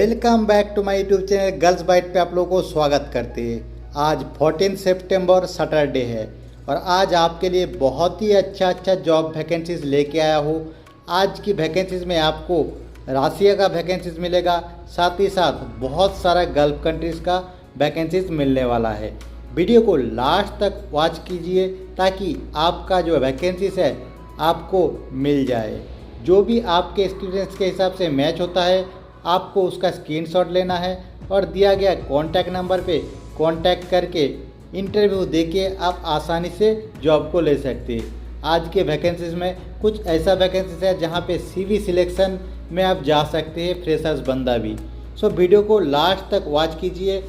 Welcome back to my YouTube channel girls bite पे आप लोगों को स्वागत करते हैं। आज 14 सितंबर सैटरडे है और आज आपके लिए बहुत ही अच्छा जॉब वैकेंसीज लेके आया हूँ। आज की वैकेंसीज में आपको रसिया का वैकेंसीज मिलेगा, साथ ही साथ बहुत सारा गल्फ कंट्रीज़ का वैकेंसीज मिलने वाला है। वीडियो को लास्ट तक वॉच कीजिए ताकि आपका जो वैकेंसीज है आपको मिल जाए। जो भी आपके एक्सपीरियंस के हिसाब से मैच होता है आपको उसका स्क्रीनशॉट लेना है और दिया गया कॉन्टैक्ट नंबर पे कॉन्टैक्ट करके इंटरव्यू देके आप आसानी से जॉब को ले सकते हैं। आज के वैकेंसीज में कुछ ऐसा वैकेंसीज है जहाँ पे सीवी सिलेक्शन में आप जा सकते हैं, फ्रेशर्स बंदा भी। सो वीडियो को लास्ट तक वॉच कीजिए,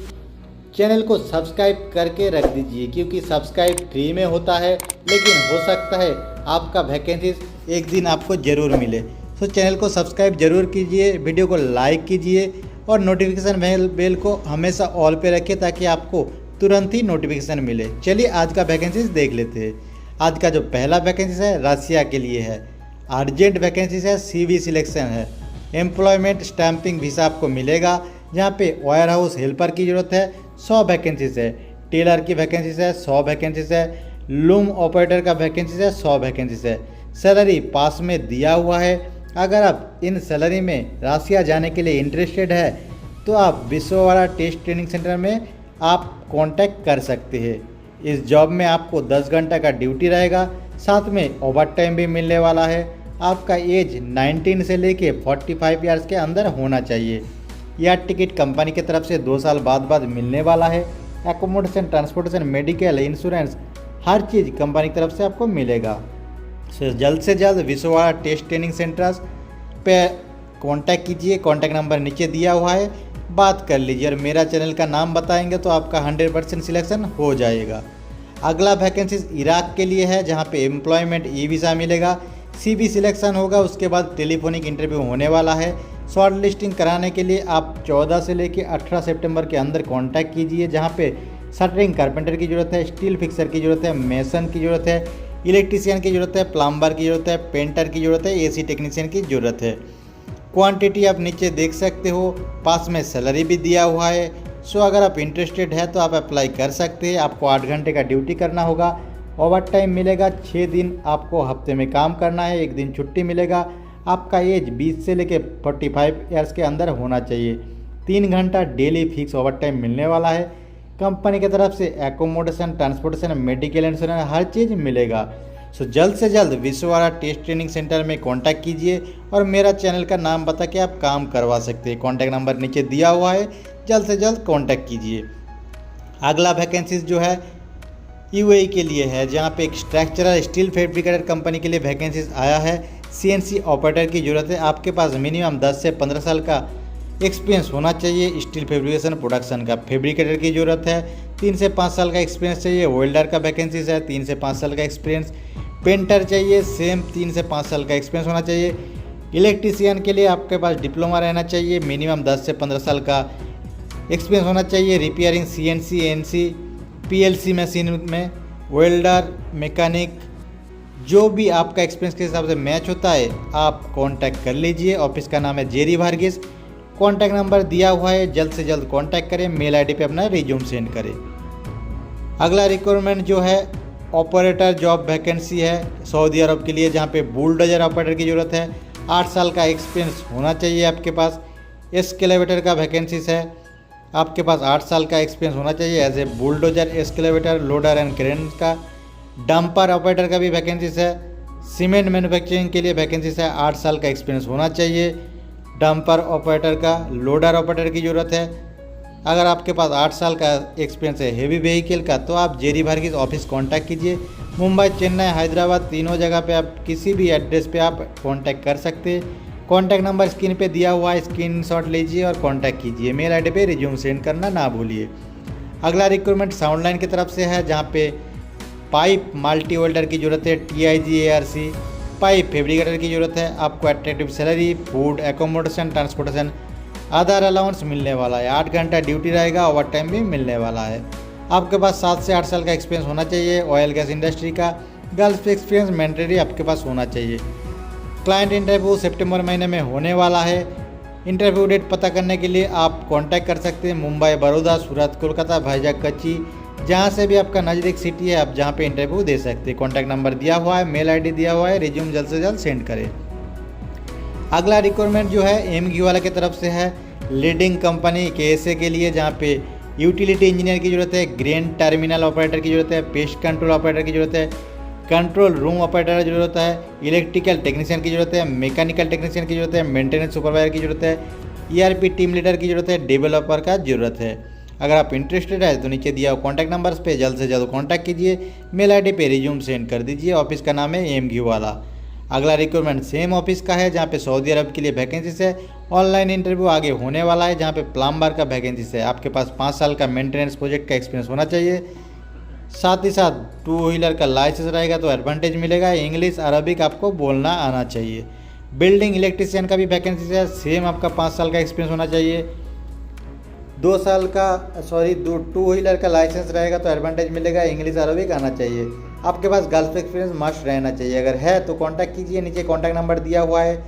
चैनल को सब्सक्राइब करके रख दीजिए क्योंकि सब्सक्राइब फ्री में होता है, लेकिन हो सकता है आपका वैकेंसीज एक दिन आपको ज़रूर मिले। तो चैनल को सब्सक्राइब जरूर कीजिए, वीडियो को लाइक कीजिए और नोटिफिकेशन बेल को हमेशा ऑल पे रखिए ताकि आपको तुरंत ही नोटिफिकेशन मिले। चलिए आज का वैकेंसीज देख लेते हैं। आज का जो पहला वैकेंसीज है रसिया के लिए है। अर्जेंट वैकेंसीज है, सीवी सिलेक्शन है। एम्प्लॉयमेंट स्टैंपिंग वीज़ा आपको मिलेगा जहाँ पे वेयर हाउस हेल्पर की ज़रूरत है। 100 वैकेंसीज है। टेलर की वैकेंसीज है 100 वैकेंसीज है। लूम ऑपरेटर का वैकेंसीज है 100 वैकेंसीज है। सैलरी पास में दिया हुआ है। अगर आप इन सैलरी में रसिया जाने के लिए इंटरेस्टेड है तो आप विश्ववाड़ा टेस्ट ट्रेनिंग सेंटर में आप कांटेक्ट कर सकते हैं। इस जॉब में आपको 10 घंटा का ड्यूटी रहेगा, साथ में ओवर टाइम भी मिलने वाला है। आपका एज 19 से लेके 45 ईयर्स के अंदर होना चाहिए। यह टिकट कंपनी की तरफ से 2 साल बाद मिलने वाला है। एकोमोडेशन, ट्रांसपोर्टेशन, मेडिकल, इंश्योरेंस हर चीज़ कंपनी की तरफ से आपको मिलेगा। जल्द से जल्द विश्ववाड़ा टेस्ट ट्रेनिंग सेंटर्स पे कांटेक्ट कीजिए। कांटेक्ट नंबर नीचे दिया हुआ है, बात कर लीजिए और मेरा चैनल का नाम बताएंगे तो आपका 100% सिलेक्शन हो जाएगा। अगला वैकेंसीज इराक के लिए है जहां पे एम्प्लॉयमेंट ई वीज़ा मिलेगा। सीवी सिलेक्शन होगा, उसके बाद टेलीफोनिक इंटरव्यू होने वाला है। शॉर्ट लिस्टिंग कराने के लिए आप 14 से लेकर 18 सितंबर के अंदर कांटेक्ट कीजिए। जहाँ पे शटरिंग कारपेंटर की ज़रूरत है, स्टील फिक्सर की ज़रूरत है, मेसन की ज़रूरत है, इलेक्ट्रीशियन की ज़रूरत है, प्लम्बर की ज़रूरत है, पेंटर की ज़रूरत है, एसी टेक्नीशियन की ज़रूरत है। क्वांटिटी आप नीचे देख सकते हो, पास में सैलरी भी दिया हुआ है। सो अगर आप इंटरेस्टेड है तो आप अप्लाई कर सकते हैं। आपको 8 घंटे का ड्यूटी करना होगा, ओवर टाइम मिलेगा। 6 दिन आपको हफ्ते में काम करना है, 1 दिन छुट्टी मिलेगा। आपका एज 20 से लेकर 45 ईयर्स के अंदर होना चाहिए। 3 घंटा डेली फिक्स ओवर टाइम मिलने वाला है। कंपनी की तरफ से एकोमोडेशन, ट्रांसपोर्टेशन, मेडिकल, इंश्योरेंस हर चीज़ मिलेगा। सो जल्द से जल्द विश्ववाड़ा टेस्ट ट्रेनिंग सेंटर में कांटेक्ट कीजिए और मेरा चैनल का नाम बता के आप काम करवा सकते हैं। कांटेक्ट नंबर नीचे दिया हुआ है, जल्द से जल्द कांटेक्ट कीजिए। अगला वैकेंसीज जो है यूएई के लिए है जहाँ पे एक स्ट्रक्चरल स्टील फैब्रिकेटर कंपनी के लिए वैकेंसीज आया है। सीएनसी ऑपरेटर की ज़रूरत है। आपके पास मिनिमम 10 से 15 साल का एक्सपीरियंस होना चाहिए। स्टील फैब्रिकेशन प्रोडक्शन का फैब्रिकेटर की ज़रूरत है। 3 से 5 साल का एक्सपीरियंस चाहिए। वेल्डर का वैकेंसीज है, 3 से 5 साल का एक्सपीरियंस। पेंटर चाहिए, सेम 3 से 5 साल का एक्सपीरियंस होना चाहिए। इलेक्ट्रीशियन के लिए आपके पास डिप्लोमा रहना चाहिए, मिनिमम 10 से 15 साल का एक्सपीरियंस होना चाहिए। Repairing CNC, NC, PLC machine में, वेल्डर, मैकेनिक, जो भी आपका एक्सपीरियंस के हिसाब से मैच होता है आप कांटेक्ट कर लीजिए। ऑफिस का नाम है जेरी वर्गीस। कॉन्टैक्ट नंबर दिया हुआ है, जल्द से जल्द कांटेक्ट करें। मेल आईडी पे अपना रिज्यूम सेंड करें। अगला रिक्वायरमेंट जो है ऑपरेटर जॉब वैकेंसी है सऊदी अरब के लिए जहाँ पे बुलडोजर ऑपरेटर की ज़रूरत है। 8 साल का एक्सपीरियंस होना चाहिए आपके पास। एस्केलेवेटर का वैकेंसीज है, आपके पास 8 साल का एक्सपीरियंस होना चाहिए as a bulldozer, excavator, loader and crane का। डंपर ऑपरेटर का भी वैकेंसीज है। सीमेंट मैन्युफैक्चरिंग के लिए वैकेंसीज है, 8 साल का एक्सपीरियंस होना चाहिए। डंपर ऑपरेटर का, लोडर ऑपरेटर की ज़रूरत है। अगर आपके पास 8 साल का एक्सपीरियंस है हेवी व्हीकल का तो आप जेरी वर्गीस ऑफिस कांटेक्ट कीजिए। मुंबई, चेन्नई, हैदराबाद तीनों जगह पे आप किसी भी एड्रेस पे आप कांटेक्ट कर सकते हैं। कांटेक्ट नंबर स्क्रीन पे दिया हुआ है, स्क्रीनशॉट लीजिए और कांटेक्ट कीजिए। मेल आईडी पे रिज्यूम सेंड करना ना भूलिए। अगला रिक्रूटमेंट साउंडलाइन की तरफ से है जहाँ पे पाइप मल्टी वेल्डर की ज़रूरत है। TIG, ARC पाइप फैब्रिकेटर की ज़रूरत है। आपको attractive salary, food, accommodation, transportation, other allowance मिलने वाला है। 8 घंटा ड्यूटी रहेगा, ओवर टाइम भी मिलने वाला है। आपके पास 7 से 8 साल का एक्सपीरियंस होना चाहिए। ऑयल गैस इंडस्ट्री का गर्ल्स एक्सपीरियंस मैंडेटरी आपके पास होना चाहिए। क्लाइंट इंटरव्यू सितंबर महीने में होने वाला है। इंटरव्यू डेट पता करने के लिए आप कांटेक्ट कर सकते हैं मुंबई, बड़ौदा, सूरत, कोलकाता, भाईजाग, कच्ची, जहाँ से भी आपका नज़दीक सिटी है आप जहाँ पे इंटरव्यू दे सकते हैं। कॉन्टैक्ट नंबर दिया हुआ है, मेल आईडी दिया हुआ है, रिज्यूम जल्द से जल्द सेंड करें। अगला रिक्वायरमेंट जो है एमगी वाला की तरफ से है, लीडिंग कंपनी केएसए के लिए, जहाँ पे यूटिलिटी इंजीनियर की ज़रूरत है, ग्रेन टर्मिनल ऑपरेटर की ज़रूरत है, पेस्ट कंट्रोल ऑपरेटर की ज़रूरत है, कंट्रोल रूम ऑपरेटर की ज़रूरत है, इलेक्ट्रिकल टेक्नीशियन की ज़रूरत है, मैकेनिकल टेक्नीशियन की ज़रूरत है, मेंटेनेंस सुपरवाइजर की ज़रूरत है, ईआरपी टीम लीडर की ज़रूरत है, डेवलपर का ज़रूरत है। अगर आप इंटरेस्टेड है तो नीचे दिया हुआ कॉन्टैक्ट नंबर्स पे जल्द से जल्द कॉन्टैक्ट कीजिए, मेल आईडी पे रिज्यूम सेंड कर दीजिए। ऑफिस का नाम है एमगी वाला। अगला रिक्वायरमेंट सेम ऑफिस का है, जहाँ पे सऊदी अरब के लिए वैकेंसीज है। ऑनलाइन इंटरव्यू आगे होने वाला है, जहाँ पे प्लम्बर का वैकेंसीज है। आपके पास 5 साल का मेंटेनेंस प्रोजेक्ट का एक्सपीरियंस होना चाहिए, साथ ही साथ 2 व्हीलर का लाइसेंस रहेगा तो एडवांटेज मिलेगा। इंग्लिश अरबिक आपको बोलना आना चाहिए। बिल्डिंग इलेक्ट्रिशियन का भी वैकेंसीज है, सेम आपका 5 साल का एक्सपीरियंस होना चाहिए। 2 व्हीलर का लाइसेंस रहेगा तो एडवांटेज मिलेगा। इंग्लिश अरबिक आना चाहिए। आपके पास गर्ल्स एक्सपीरियंस मस्ट रहना चाहिए। अगर है तो कांटेक्ट कीजिए, नीचे कांटेक्ट नंबर दिया हुआ है,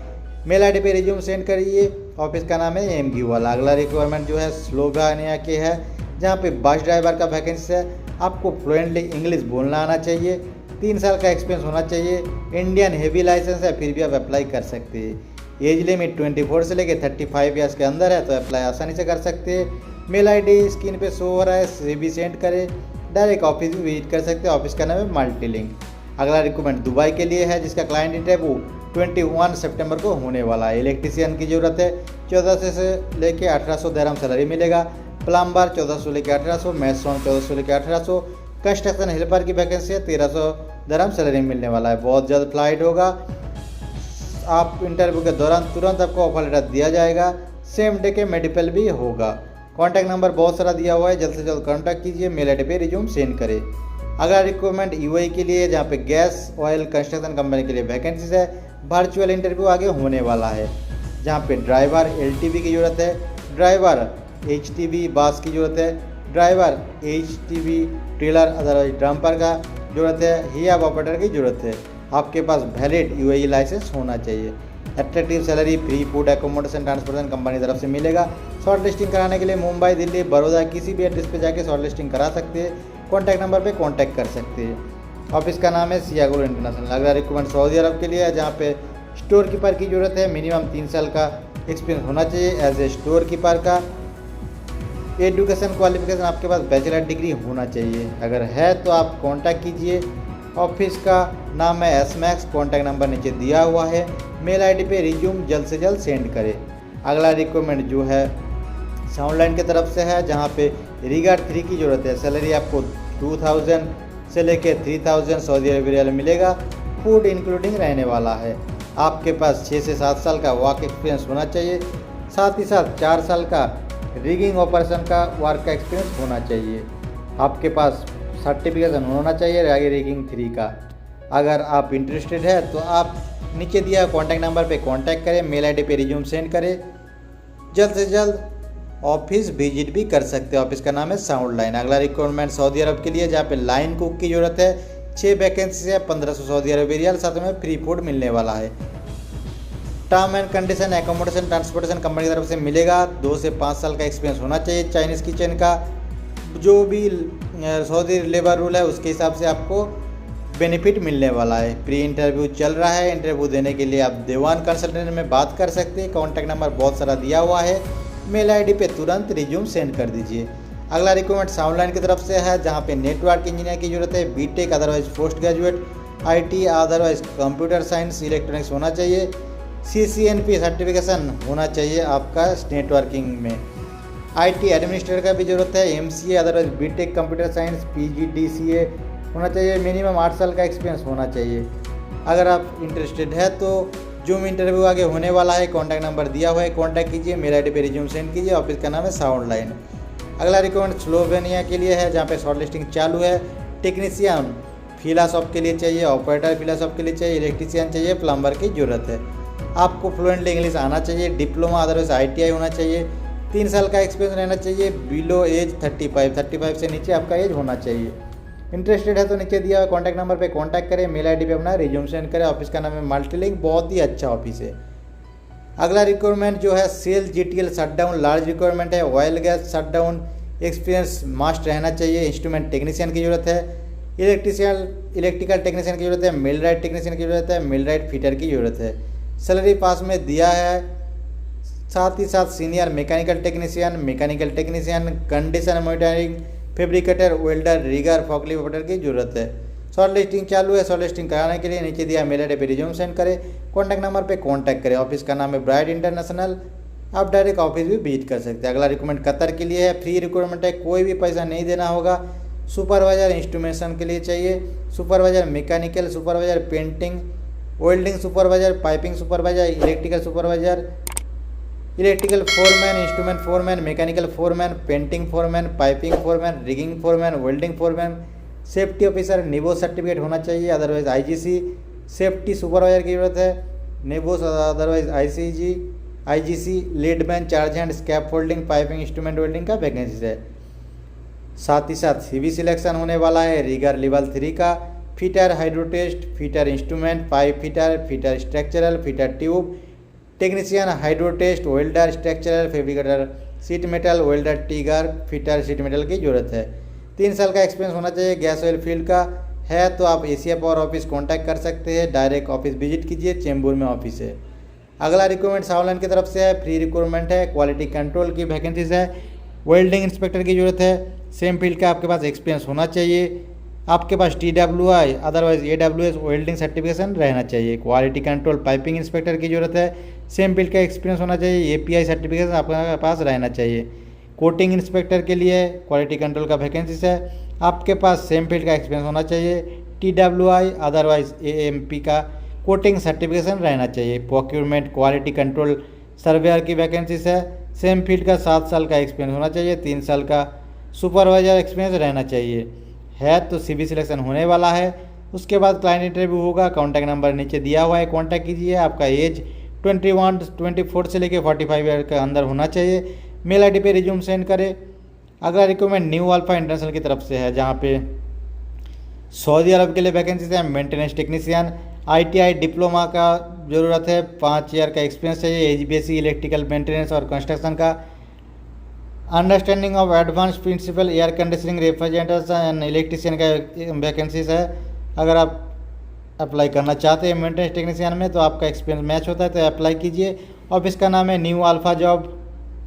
मेल आईडी पे रिज्यूम सेंड करिए। ऑफिस का नाम है एमगी वाला। अगला रिक्वायरमेंट जो है स्लोवानिया के है, जहाँ पे बस ड्राइवर का वैकेंसी है। आपको फ्लुएंटली इंग्लिश बोलना आना चाहिए, 3 साल का एक्सपीरियंस होना चाहिए। इंडियन हेवी लाइसेंस है, फिर भी आप अप्लाई कर सकते हैं। एज लिमिट 24 से लेकर 35 ईयर्स के अंदर है तो अप्लाई आसानी से कर सकते हैं। मेल आईडी स्क्रीन पे शो हो रहा है, CV सेंड करें। डायरेक्ट ऑफिस भी विजिट कर सकते हैं। ऑफिस का नाम है मल्टीलिंक। अगला रिक्वायरमेंट दुबई के लिए है, जिसका क्लाइंट इंटरव्यू 21 सितंबर को होने वाला है। इलेक्ट्रीशियन की ज़रूरत है, 1400 से लेकर 1800 दिरहम सैलरी मिलेगा। प्लम्बर 1400 लेकर 1800, मैसन 1400 लेकर 1800, कंस्ट्रक्शन हेल्पर की वैकेंसी है, 1300 दिरहम सैलरी मिलने वाला है। बहुत जल्द फ्लाइट होगा। आप इंटरव्यू के दौरान तुरंत आपको ऑफर लेटर दिया जाएगा। सेम डे के मेडिकल भी होगा। कॉन्टैक्ट नंबर बहुत सारा दिया हुआ है, जल्द से जल्द कॉन्टैक्ट कीजिए, मेल आईडी पे रिज्यूम सेंड करें। अगला रिक्वायरमेंट यूएई के लिए, जहाँ पे गैस ऑयल कंस्ट्रक्शन कंपनी के लिए वैकेंसीज है। वर्चुअल इंटरव्यू आगे होने वाला है, जहाँ पे ड्राइवर LTV की ज़रूरत है, ड्राइवर HTV बास की ज़रूरत है, driver HTV trailer otherwise dumper का ज़रूरत है, हियाब ऑपरेटर की ज़रूरत है। आपके पास वैलिड UAE लाइसेंस होना चाहिए। Attractive salary, free food, accommodation, transportation company तरफ से मिलेगा। शॉर्ट लिस्टिंग कराने के लिए मुंबई, दिल्ली, बड़ौदा किसी भी एड्रेस पे जाके शॉर्ट लिस्टिंग करा सकते हैं। कॉन्टैक्ट नंबर पे कांटेक्ट कर सकते हैं। ऑफिस का नाम है सियागुल इंटरनेशनल। अगला रिक्वायरमेंट सऊदी अरब के लिए है, जहाँ पे स्टोर कीपर की ज़रूरत है। मिनिमम 3 साल का एक्सपीरियंस होना चाहिए एज ए स्टोर कीपर का। एजुकेशन क्वालिफिकेशन आपके पास बैचलर डिग्री होना चाहिए। अगर है तो आप कॉन्टैक्ट कीजिए। ऑफिस का नाम है SMAX। कॉन्टैक्ट नंबर नीचे दिया हुआ है। मेल आईडी पे रिज्यूम जल्द से जल्द सेंड करें। अगला रिक्वायरमेंट जो है साउंडलाइन की तरफ से है, जहाँ पे रिगार्ड 3 की ज़रूरत है। सैलरी आपको 2000 से लेकर 3000 सऊदी अरब रियाल मिलेगा। फूड इंक्लूडिंग रहने वाला है। आपके पास 6 से 7 साल का वर्क एक्सपीरियंस होना चाहिए, साथ ही साथ 4 साल का रिगिंग ऑपरेशन का वर्क का एक्सपीरियंस होना चाहिए। आपके पास सर्टिफिकेशन होना चाहिए आगे रिगिंग 3 का। अगर आप इंटरेस्टेड है तो आप नीचे दिया कॉन्टैक्ट नंबर पे कांटेक्ट करें, मेल आईडी पे रिज्यूम सेंड करें। जल्द से जल्द ऑफिस विजिट भी कर सकते हैं। ऑफिस का नाम है साउंडलाइन। अगला रिक्वायरमेंट सऊदी अरब के लिए, जहाँ पे लाइन कुक की ज़रूरत है। 6 वैकेंसी है, 1500 सऊदी अरब रियाल, साथ में फ्री फूड मिलने वाला है। Term and condition, accommodation, transportation company की तरफ से मिलेगा। 2 से 5 साल का एक्सपीरियंस होना चाहिए। चाइनीज़ किचन का जो भी सऊदी लेबर रूल है उसके हिसाब से आपको बेनिफिट मिलने वाला है। प्री इंटरव्यू चल रहा है। इंटरव्यू देने के लिए आप देवान कंसल्टेंट में बात कर सकते हैं। कॉन्टैक्ट नंबर बहुत सारा दिया हुआ है। मेल आईडी पे तुरंत रिज्यूम सेंड कर दीजिए। अगला रिक्वायरमेंट साउंडलाइन की तरफ से है, जहाँ पे नेटवर्क इंजीनियर की ज़रूरत है। BTech otherwise post graduate, IT otherwise computer science, electronics होना चाहिए। CCNP सर्टिफिकेशन होना चाहिए आपका नेटवर्किंग में। IT एडमिनिस्ट्रेटर का भी ज़रूरत है। MCA otherwise BTech computer science, PGDCA होना चाहिए। मिनिमम 8 साल का एक्सपीरियंस होना चाहिए। अगर आप इंटरेस्टेड है तो जूम इंटरव्यू आगे होने वाला है। कॉन्टैक्ट नंबर दिया हुआ है, कॉन्टैक्ट कीजिए, मेल आईडी पे रिज्यूम सेंड कीजिए। ऑफिस का नाम है साउंडलाइन। अगला रिक्वायरमेंट स्लोवेनिया के लिए है, जहाँ पे शॉर्ट लिस्टिंग चालू है। टेक्नीशियन फिलासॉफ के लिए चाहिए, ऑपरेटर फिलासॉफ के लिए चाहिए, इलेक्ट्रीशियन चाहिए, प्लम्बर की ज़रूरत है। आपको फ्लुएंटली इंग्लिश आना चाहिए। डिप्लोमा अदरवाइज ITI होना चाहिए। 3 साल का एक्सपीरियंस रहना चाहिए। बिलो एज 35 से नीचे आपका एज होना चाहिए। इंटरेस्टेड है तो नीचे दिया हुआ कॉन्टैक्ट नंबर पे कांटेक्ट करें, मेल आईडी पे अपना रिज्यूम सेंड करें। ऑफिस का नाम है मल्टीलिंक। बहुत ही अच्छा ऑफिस है। अगला रिक्वायरमेंट जो है Shell GTL shutdown large requirement है। Oil gas shutdown experience must रहना चाहिए। इंस्ट्रूमेंट टेक्नीशियन की ज़रूरत है। इलेक्ट्रिकल टेक्नीशियन की ज़रूरत है। मिलराइट टेक्नीशियन की ज़रूरत है। मिलराइट फिटर की ज़रूरत है। सैलरी पास में दिया है। साथ ही साथ senior mechanical technician, condition monitoring, fabricator, welder, rigger, forklift operator की ज़रूरत है। शॉर्ट लिस्टिंग चालू है। शॉर्ट लिस्टिंग कराने के लिए नीचे दिया मेल आईडी पे रिज्यूम सेंड करें। कॉन्टैक्ट नंबर पे कॉन्टैक्ट करें। ऑफिस का नाम है ब्राइट इंटरनेशनल। आप डायरेक्ट ऑफिस भी विजिट कर सकते हैं। अगला रिक्वायरमेंट कतर के लिए है। फ्री रिक्वायरमेंट है, कोई भी पैसा नहीं देना होगा। सुपरवाइजर इंस्ट्रूमेंटेशन के लिए चाहिए। Supervisor mechanical, supervisor painting, welding supervisor, piping supervisor, electrical supervisor, electrical foreman, instrument foreman, mechanical foreman, painting foreman, piping foreman, rigging foreman, welding foreman, safety officer NEBOSH certificate होना चाहिए। अदरवाइज आईजीसी सेफ्टी सुपरवाइजर की जरूरत है। NEBOSH otherwise IGC leadman, charge hand, scaffolding, piping, instrument welding का vacancy है। साथ ही साथ सीवी सिलेक्शन होने वाला है। रिगर लेवल 3 का, fitter hydrotest, fitter instrument, pipe fitter, fitter structural, fitter tube, technician hydrotest, welder structural, fabricator sheet metal, welder tiger, fitter sheet metal की जरूरत है। 3 साल का एक्सपीरियंस होना चाहिए। गैस ऑयल फील्ड का है तो आप एशिया पावर ऑफिस कांटेक्ट कर सकते हैं। डायरेक्ट ऑफिस विजिट कीजिए, चेंबूर में ऑफिस है। अगला रिक्वायरमेंट सावलन की तरफ से है। फ्री रिक्वायरमेंट है। क्वालिटी कंट्रोल की वैकेंसीज है। वेल्डिंग इंस्पेक्टर की जरूरत है। सेम फील्ड का आपके पास एक्सपीरियंस होना चाहिए। आपके पास TWI otherwise AWS welding certification रहना चाहिए। क्वालिटी कंट्रोल पाइपिंग इंस्पेक्टर की जरूरत है। सेम फील्ड का एक्सपीरियंस होना चाहिए। API सर्टिफिकेशन आपके पास रहना चाहिए। कोटिंग इंस्पेक्टर के लिए क्वालिटी कंट्रोल का वैकेंसीज है। आपके पास सेम फील्ड का एक्सपीरियंस होना चाहिए। TWI अदरवाइज AMP का कोटिंग सर्टिफिकेशन रहना चाहिए। प्रोक्योरमेंट क्वालिटी कंट्रोल सर्वेयर की वैकेंसीज है। सेम फील्ड का 7 साल का एक्सपीरियंस होना चाहिए। 3 साल का सुपरवाइजर एक्सपीरियंस रहना चाहिए। है तो CV सिलेक्शन होने वाला है। उसके बाद क्लाइंट इंटरव्यू होगा। कॉन्टैक्ट नंबर नीचे दिया हुआ है, कॉन्टैक्ट कीजिए। आपका एज 24 से लेकर 45 ईयर के अंदर होना चाहिए। मेल आईडी पे रिज्यूम सेंड करें। अगला रिक्वायरमेंट न्यू अल्फा इंटरनेशनल की तरफ से है, जहाँ पे सऊदी अरब के लिए वैकेंसीज है। मेंटेनेंस टेक्नीशियन, ITI डिप्लोमा का ज़रूरत है। 5 ईयर का एक्सपीरियंस चाहिए। HVAC इलेक्ट्रिकल मेंटेनेंस और कंस्ट्रक्शन का। Understanding of advance principle air conditioning refrigerators and electrician का वैकेंसीज है। अगर आप अप्लाई करना चाहते हैं मेंटेनेंस टेक्नीशियन में तो आपका एक्सपीरियंस मैच होता है तो अप्लाई कीजिए। ऑफिस का नाम है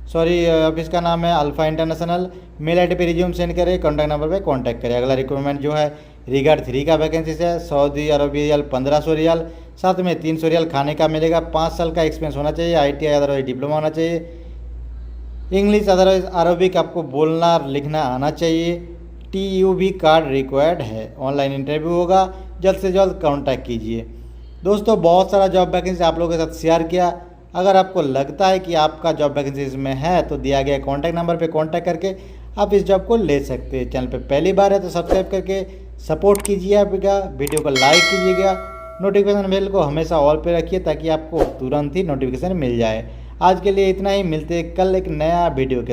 ऑफिस का नाम है अल्फा इंटरनेशनल। मेल आईडी पे रिज्यूम सेंड करें। कॉन्टैक्ट नंबर पे कॉन्टैक्ट करें। अगला रिक्वायरमेंट जो है रिगार्ड 3 का वैकेंसीज है। सऊदी अरब रियाल 1500 रियाल, साथ में 300 रियाल खाने का मिलेगा। 5 साल का एक्सपीरियंस होना चाहिए। ITI अदरवाइज डिप्लोमा होना चाहिए। इंग्लिश अदरवाइज अरबिक आपको बोलना लिखना आना चाहिए। TUV कार्ड रिक्वायर्ड है। ऑनलाइन इंटरव्यू होगा। जल्द से जल्द कांटेक्ट कीजिए। दोस्तों बहुत सारा जॉब वैकेंसी आप लोगों के साथ शेयर किया। अगर आपको लगता है कि आपका जॉब वैकेंसी इसमें है तो दिया गया कॉन्टैक्ट नंबर पे कॉन्टैक्ट करके आप इस जॉब को ले सकते हैं। चैनल पे पहली बार है तो सब्सक्राइब करके सपोर्ट कीजिएगा। वीडियो को लाइक कीजिएगा। नोटिफिकेशन बेल को हमेशा ऑल पे रखिए ताकि आपको तुरंत ही नोटिफिकेशन मिल जाए। आज के लिए इतना ही। मिलते हैं कल एक नया वीडियो के